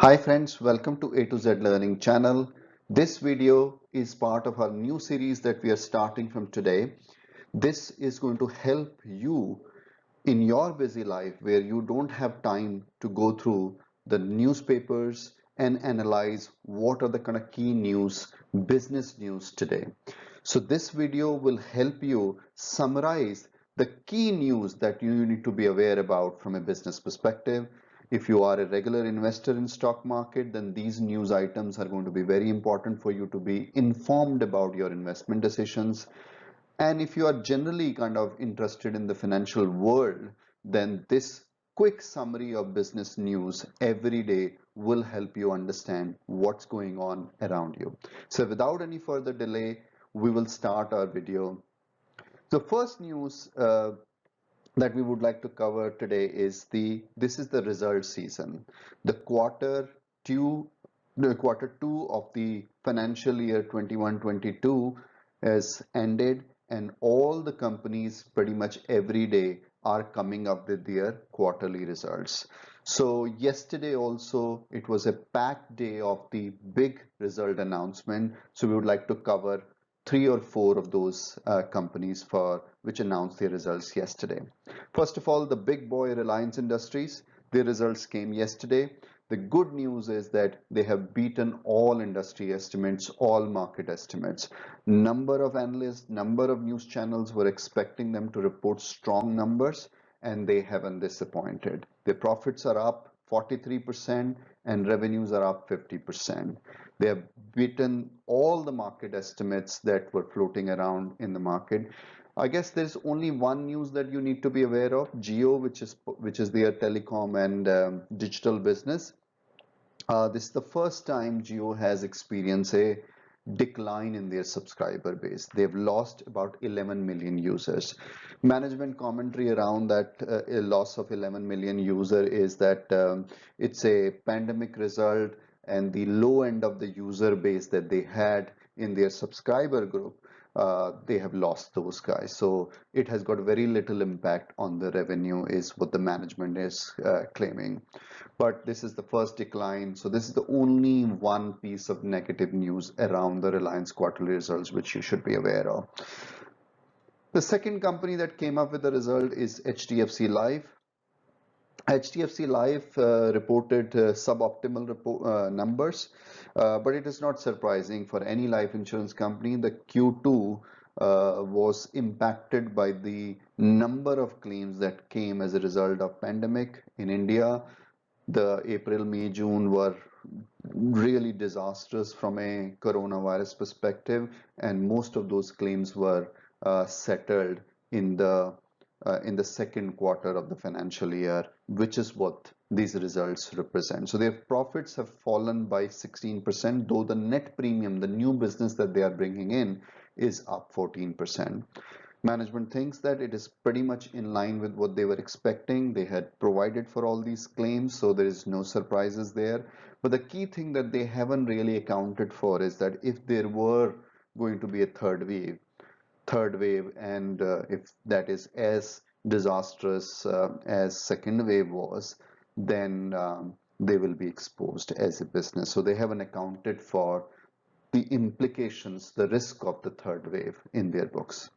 Hi friends, welcome to A to Z Learning channel. This video is part of our new series that we are starting from today. This is going to help you in your busy life where you don't have time to go through the newspapers and analyze what are the kind of key news, business news today. So this video will help you summarize the key news that you need to be aware about from a business perspective. If you are a regular investor in stock market, then these news items are going to be very important for you to be informed about your investment decisions. And if you are generally kind of interested in the financial world, then this quick summary of business news every day will help you understand what's going on around you. So without any further delay, we will start our video. The first news that we would like to cover today is this is the result season. The quarter two of the financial year 21-22 has ended, and all the companies pretty much every day are coming up with their quarterly results. So yesterday also it was a packed day of the big result announcement. So we would like to cover three or four of those companies for which announced their results yesterday. First of all, the big boy Reliance Industries, their results came yesterday. The good news is that they have beaten all industry estimates, all market estimates. Number of analysts, number of news channels were expecting them to report strong numbers, and they haven't disappointed. Their profits are up 43% and revenues are up 50%. They have beaten all the market estimates that were floating around in the market. I guess there's only one news that you need to be aware of. Jio, which is their telecom and digital business. This is the first time Jio has experienced a decline in their subscriber base. They've lost about 11 million users. Management commentary around that a loss of 11 million user is that it's a pandemic result, and the low end of the user base that they had in their subscriber group, they have lost those guys. So it has got very little impact on the revenue is what the management is claiming. But this is the first decline. So this is the only one piece of negative news around the Reliance quarterly results which you should be aware of. The second company that came up with the result is HDFC Life. HDFC Life reported suboptimal numbers, but it is not surprising for any life insurance company. The Q2 was impacted by the number of claims that came as a result of pandemic in India. The April, May, June were really disastrous from a coronavirus perspective, and most of those claims were settled in the second quarter of the financial year, which is what these results represent. So their profits have fallen by 16%, though the net premium, the new business that they are bringing in, is up 14%. Management thinks that it is pretty much in line with what they were expecting. They had provided for all these claims, so there is no surprises there. But the key thing that they haven't really accounted for is that if there were going to be a third wave, and if that is as disastrous as second wave was, then they will be exposed as a business. So they haven't accounted for the implications, the risk of the third wave in their books.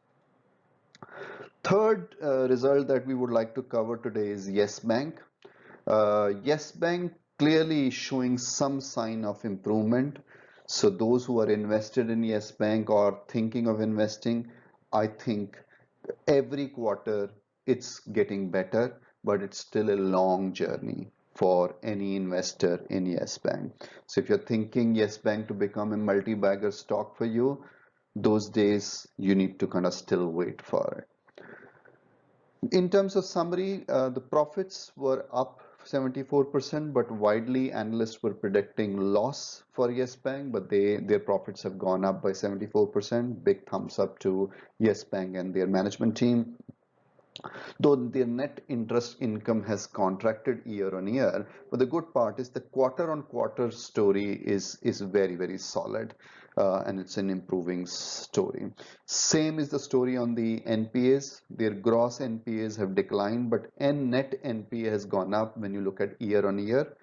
Third result that we would like to cover today is Yes Bank. Yes Bank clearly showing some sign of improvement. So those who are invested in Yes Bank or thinking of investing, I think every quarter it's getting better, but it's still a long journey for any investor in Yes Bank. So if you're thinking Yes Bank to become a multi-bagger stock for you, those days you need to kind of still wait for it. In terms of summary, the profits were up 74%, but widely analysts were predicting loss for Yes Bank, but their profits have gone up by 74%. Big thumbs up to Yes Bank and their management team. Though their net interest income has contracted year on year, but the good part is the quarter on quarter story is very, very solid, and it's an improving story. Same is the story on the NPAs. Their gross NPAs have declined, but net NPA has gone up when you look at year on year.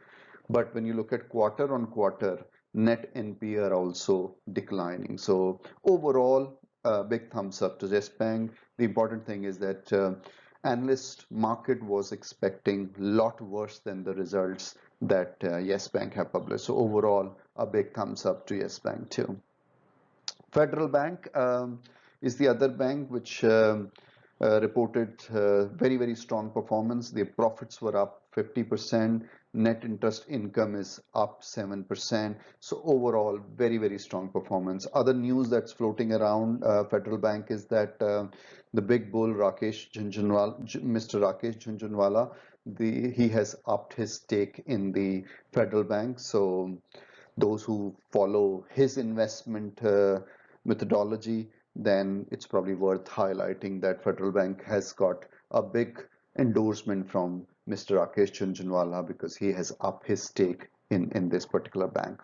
But when you look at quarter on quarter, net NP are also declining. So overall, big thumbs up to Yes Bank. The important thing is that analyst market was expecting a lot worse than the results that Yes Bank have published. So overall, a big thumbs up to Yes Bank too. Federal Bank is the other bank which reported very strong performance. Their profits were up 50%. Net interest income is up 7%. So overall, very strong performance. Other news that's floating around Federal Bank is that the big bull Mr. Rakesh Jhunjhunwala, he has upped his stake in the Federal Bank. So those who follow his investment methodology, then it's probably worth highlighting that Federal Bank has got a big endorsement from Mr. Rakesh Jhunjhunwala because he has upped his stake in this particular bank.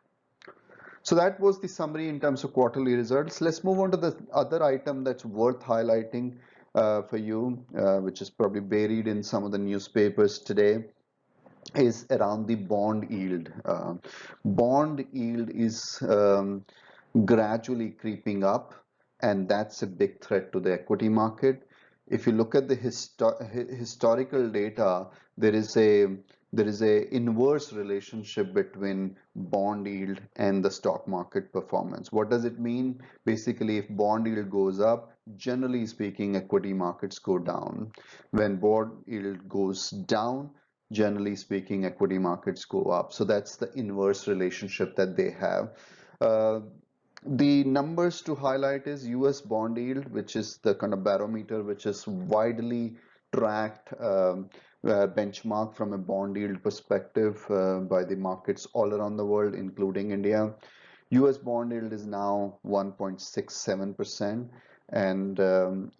So that was the summary in terms of quarterly results. Let's move on to the other item that's worth highlighting for you, which is probably buried in some of the newspapers today, is around the bond yield. Bond yield is gradually creeping up, and that's a big threat to the equity market. If you look at the historical data, there is a inverse relationship between bond yield and the stock market performance. What does it mean? Basically, if bond yield goes up, generally speaking, equity markets go down. When bond yield goes down, generally speaking, equity markets go up. So that's the inverse relationship that they have. Uh, the numbers to highlight is US bond yield, which is the kind of barometer which is widely tracked benchmark from a bond yield perspective by the markets all around the world, including India. US bond yield is now 1.67%, and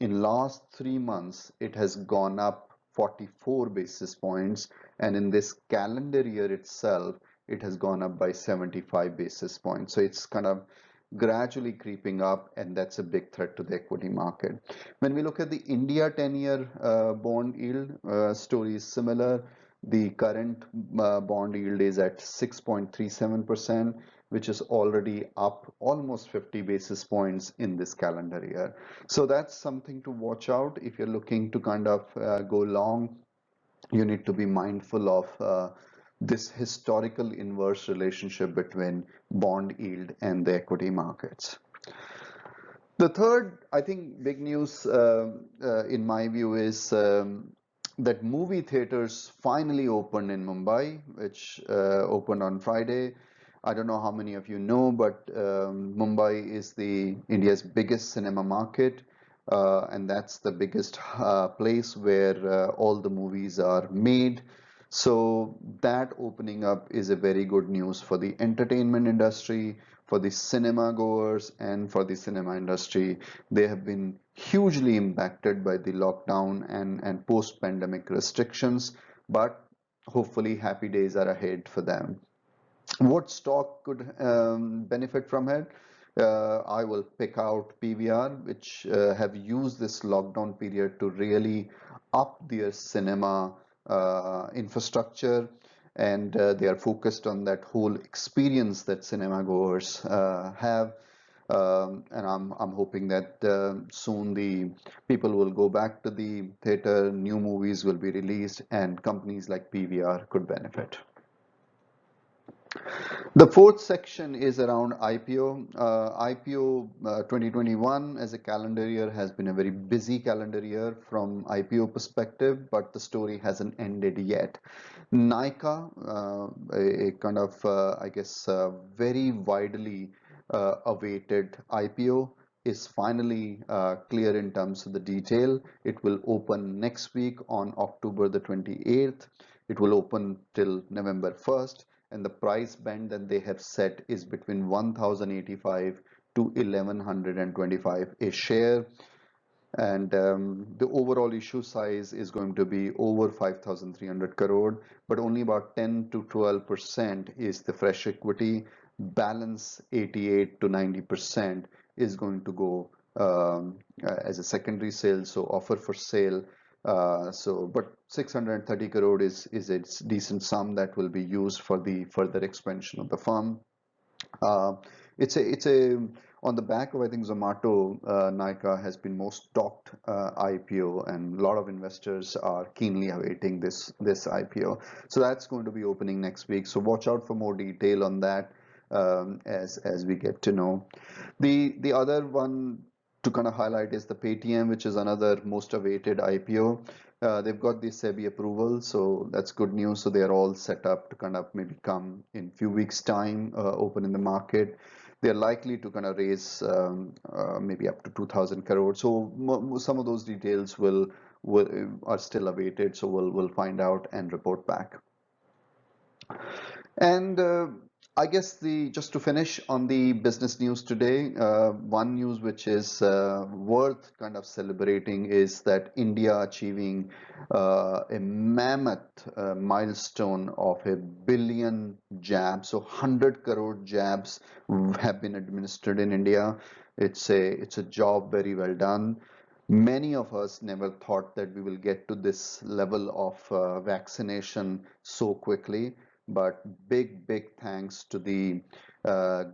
in last 3 months it has gone up 44 basis points, and in this calendar year itself it has gone up by 75 basis points. So it's kind of gradually creeping up, and that's a big threat to the equity market. When we look at the India 10-year bond yield, story is similar. The current bond yield is at 6.37%, which is already up almost 50 basis points in this calendar year. So that's something to watch out. If you're looking to kind of go long, you need to be mindful of this historical inverse relationship between bond yield and the equity markets. The third, I think, big news in my view is that movie theaters finally opened in Mumbai, which opened on Friday. I don't know how many of you know, but Mumbai is the India's biggest cinema market, and that's the biggest place where all the movies are made. So that opening up is a very good news for the entertainment industry, for the cinema goers, and for the cinema industry. They have been hugely impacted by the lockdown and post-pandemic restrictions, but hopefully happy days are ahead for them. What stock could benefit from it? I will pick out PVR, which have used this lockdown period to really up their cinema infrastructure, and they are focused on that whole experience that cinema goers have. And I'm hoping that soon the people will go back to the theater, new movies will be released, and companies like PVR could benefit. The fourth section is around IPO. IPO 2021 as a calendar year has been a very busy calendar year from IPO perspective, but the story hasn't ended yet. Nika, a kind of, I guess, very widely awaited IPO, is finally clear in terms of the detail. It will open next week on October the 28th. It will open till November 1st, and the price band that they have set is between 1085 to 1125 a share, and the overall issue size is going to be over 5300 crore, but only about 10 to 12% is the fresh equity. Balance 88 to 90% is going to go as a secondary sale, so offer for sale. But 630 crore is a decent sum that will be used for the further expansion of the firm. Uh, it's a on the back of, I think, Zomato, Nykaa has been most talked IPO, and a lot of investors are keenly awaiting this IPO. So that's going to be opening next week. So watch out for more detail on that as we get to know. The other one to kind of highlight is the Paytm, which is another most awaited IPO. They've got the SEBI approval, so that's good news. So they are all set up to kind of maybe come in few weeks' time, open in the market. They're likely to kind of raise maybe up to 2,000 crore. So some of those details will are still awaited. So we'll find out and report back. And I guess the just to finish on the business news today, one news which is worth kind of celebrating is that India achieving a mammoth milestone of 1 billion jabs. So 100 crore jabs have been administered in India. It's a job very well done. Many of us never thought that we will get to this level of vaccination so quickly, but big thanks to the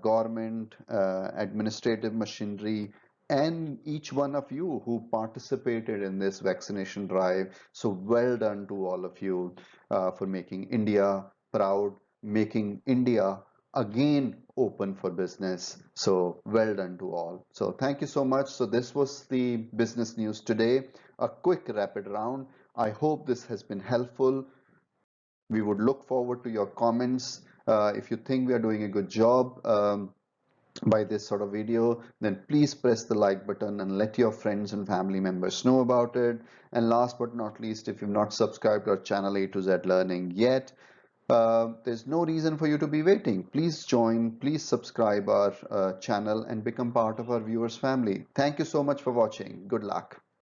government, administrative machinery, and each one of you who participated in this vaccination drive. So well done to all of you for making India proud, making India again open for business. So well done to all. So thank you so much. So this was the business news today. A quick rapid round. I hope this has been helpful. We would look forward to your comments. If you think we are doing a good job by this sort of video, then please press the like button and let your friends and family members know about it. And last but not least, if you've not subscribed to our channel A to Z Learning yet, there's no reason for you to be waiting. Please join, please subscribe our channel and become part of our viewers family. Thank you so much for watching. Good luck.